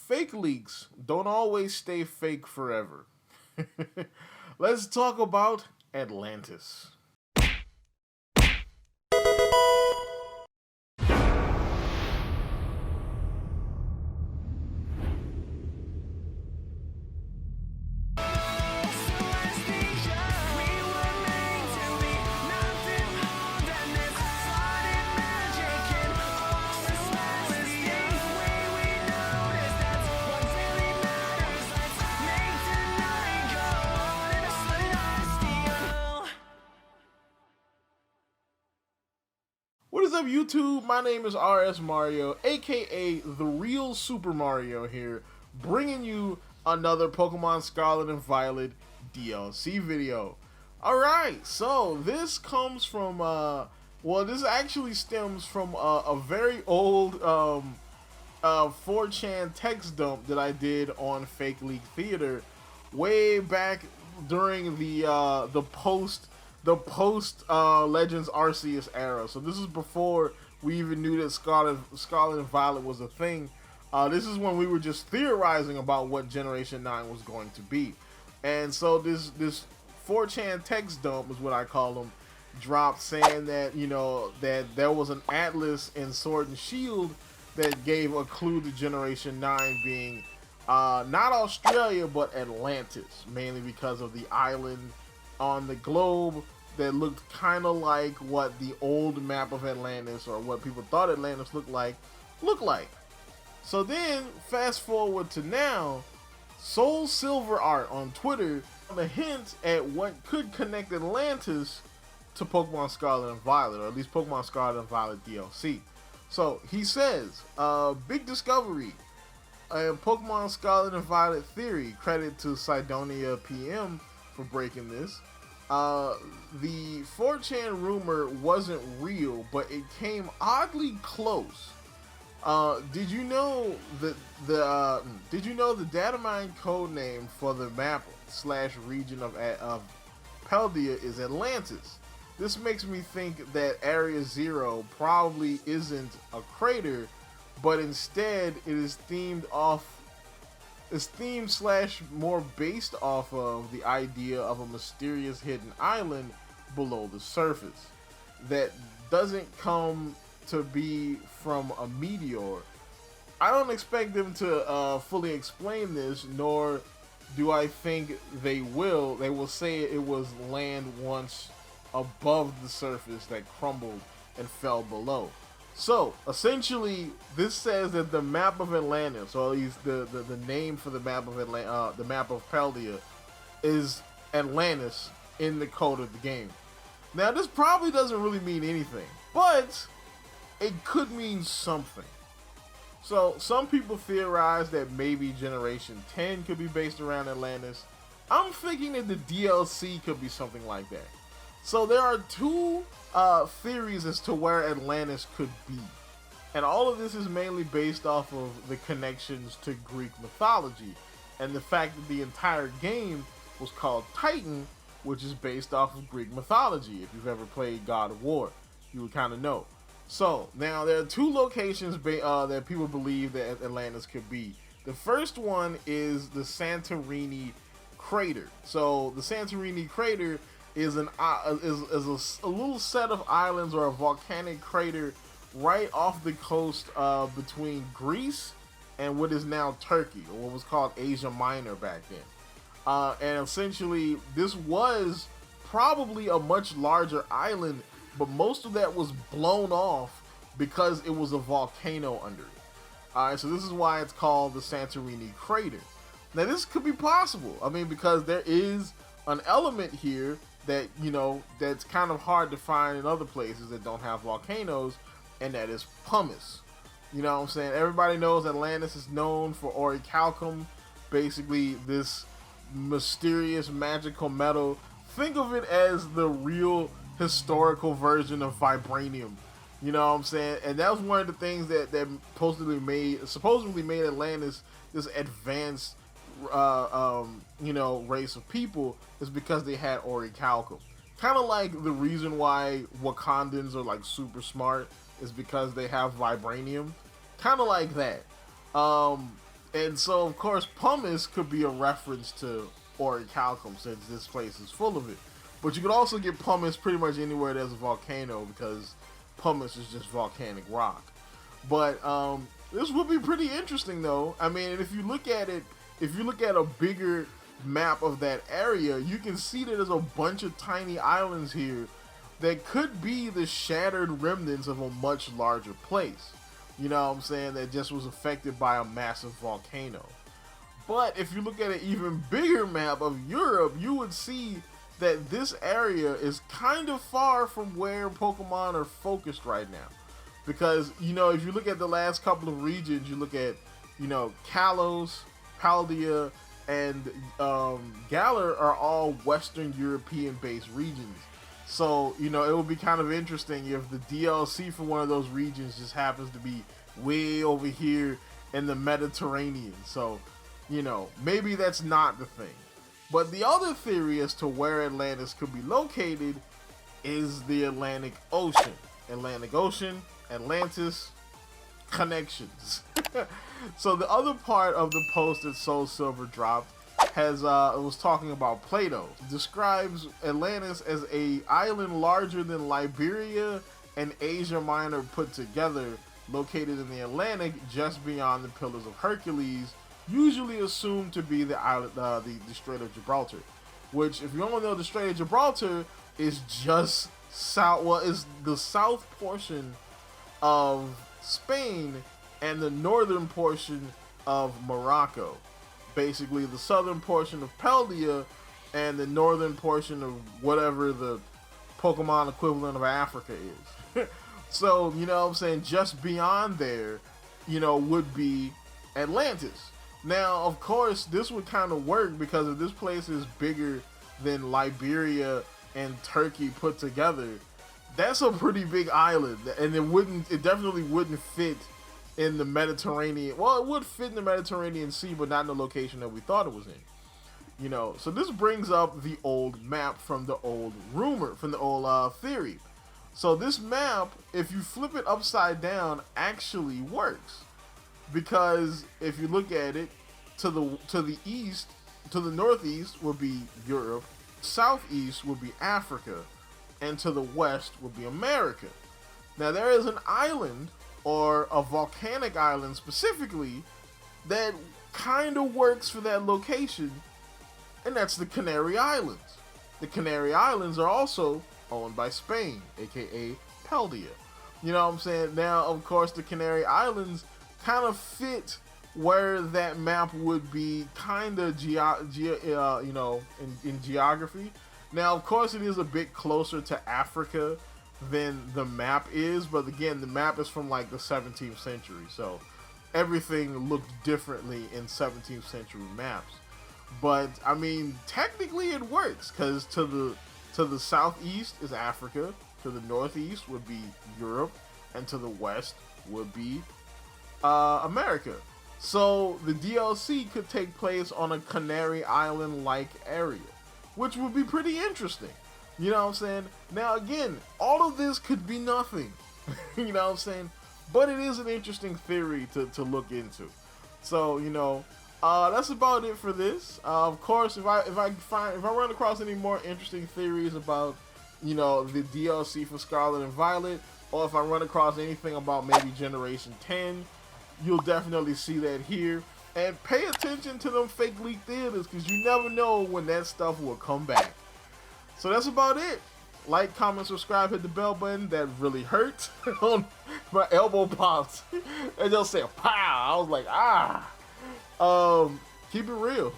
fake leaks don't always stay fake forever. Let's talk about Atlantis. What is up, YouTube? My name is RSMario, aka the real Super Mario here, bringing you another Pokemon Scarlet and Violet DLC video. Alright, so this comes from, this actually stems from a very old 4chan text dump that I did on Fake Leak Theater way back during the post Legends Arceus era. So this is before we even knew that Scarlet and Violet was a thing. This is when we were just theorizing about what Generation 9 was going to be. And so this 4chan text dump is what I call them, dropped saying that, you know, that there was an atlas in Sword and Shield that gave a clue to Generation 9 being not Australia but Atlantis, mainly because of the island on the globe that looked kind of like what the old map of Atlantis, or what people thought Atlantis looked like. So then, fast forward to now, Soul Silver Art on Twitter found a hint at what could connect Atlantis to Pokemon Scarlet and Violet, or at least Pokemon Scarlet and Violet DLC. So he says, big discovery, Pokemon Scarlet and Violet theory. Credit to Sidonia PM for breaking this. The 4chan rumor wasn't real, but it came oddly close. Did you know the datamine code name for the map / region of Paldea is Atlantis? This makes me think that Area Zero probably isn't a crater, but instead it is themed / more based off of the idea of a mysterious hidden island below the surface that doesn't come to be from a meteor. I don't expect them to fully explain this, nor do I think they will. They will say it was land once above the surface that crumbled and fell below. So essentially, this says that the map of Atlantis, or at least the name for the map of the map of Paldea, is Atlantis in the code of the game. Now, this probably doesn't really mean anything, but it could mean something. So some people theorize that maybe Generation 10 could be based around Atlantis. I'm thinking that the DLC could be something like that. So there are two theories as to where Atlantis could be. And all of this is mainly based off of the connections to Greek mythology and the fact that the entire game was called Titan, which is based off of Greek mythology. If you've ever played God of War, you would kind of know. So now there are two locations that people believe that Atlantis could be. The first one is the Santorini crater. So the Santorini crater is a little set of islands, or a volcanic crater right off the coast between Greece and what is now Turkey, or what was called Asia Minor back then. And essentially, this was probably a much larger island, but most of that was blown off because it was a volcano under it. Alright, so this is why it's called the Santorini crater. Now, this could be possible. I mean, because there is an element here that, you know, that's kind of hard to find in other places that don't have volcanoes, and that is pumice. You know what I'm saying? Everybody knows Atlantis is known for orichalcum, basically this mysterious magical metal. Think of it as the real historical version of vibranium. You know what I'm saying? And that was one of the things that supposedly made Atlantis this advanced race of people, is because they had orichalcum. Kind of like the reason why Wakandans are like super smart is because they have vibranium. Kind of like that. And so, of course, pumice could be a reference to orichalcum, since this place is full of it. But you could also get pumice pretty much anywhere there's a volcano, because pumice is just volcanic rock. But this would be pretty interesting, though. I mean, if you look at it, if you look at a bigger map of that area, you can see that there's a bunch of tiny islands here that could be the shattered remnants of a much larger place. You know what I'm saying? That just was affected by a massive volcano. But if you look at an even bigger map of Europe, you would see that this area is kind of far from where Pokemon are focused right now. Because, you know, if you look at the last couple of regions, you look at, you know, Kalos, Paldea, and Galar are all Western European-based regions. So, you know, it would be kind of interesting if the DLC for one of those regions just happens to be way over here in the Mediterranean. So, you know, maybe that's not the thing. But the other theory as to where Atlantis could be located is the Atlantic Ocean. Atlantic Ocean, Atlantis, connections. So the other part of the post that Soul Silver dropped has it was talking about Plato. It describes Atlantis as a island larger than Liberia and Asia Minor put together, located in the Atlantic just beyond the Pillars of Hercules, usually assumed to be the island, the Strait of Gibraltar. Which, if you don't know, the Strait of Gibraltar is just south. Well, is the south portion of Spain and the northern portion of Morocco. Basically, the southern portion of Paldea and the northern portion of whatever the Pokemon equivalent of Africa is. So, you know what I'm saying, just beyond there, you know, would be Atlantis. Now, of course, this would kind of work because if this place is bigger than Liberia and Turkey put together, that's a pretty big island, and it definitely wouldn't fit in the Mediterranean. Well, it would fit in the Mediterranean Sea, but not in the location that we thought it was in. You know, so this brings up the old map from the old theory. So this map, if you flip it upside down, actually works. Because if you look at it, to the east, to the northeast would be Europe, southeast would be Africa, and to the west would be America. Now there is an island, or a volcanic island specifically, that kind of works for that location, and that's the Canary Islands. The Canary Islands are also owned by Spain, aka Paldea. You know what I'm saying? Now, of course, the Canary Islands kind of fit where that map would be, kind of you know, in geography. Now, of course, it is a bit closer to Africa than the map is, but again, the map is from like the 17th century, so everything looked differently in 17th century maps. But I mean, technically it works, because to the southeast is Africa, to the northeast would be Europe, and to the west would be America. So the DLC could take place on a Canary Island-like area, which would be pretty interesting. You know what I'm saying? Now again, all of this could be nothing. You know what I'm saying? But it is an interesting theory to look into. So, you know, that's about it for this. Of course, if I run across any more interesting theories about, you know, the DLC for Scarlet and Violet, or if I run across anything about maybe Generation 10, you'll definitely see that here. And pay attention to them fake leak theaters, because you never know when that stuff will come back. So that's about it. Like, comment, subscribe, hit the bell button. That really hurt. My elbow popped. And just said, pow. I was like, ah. Keep it real.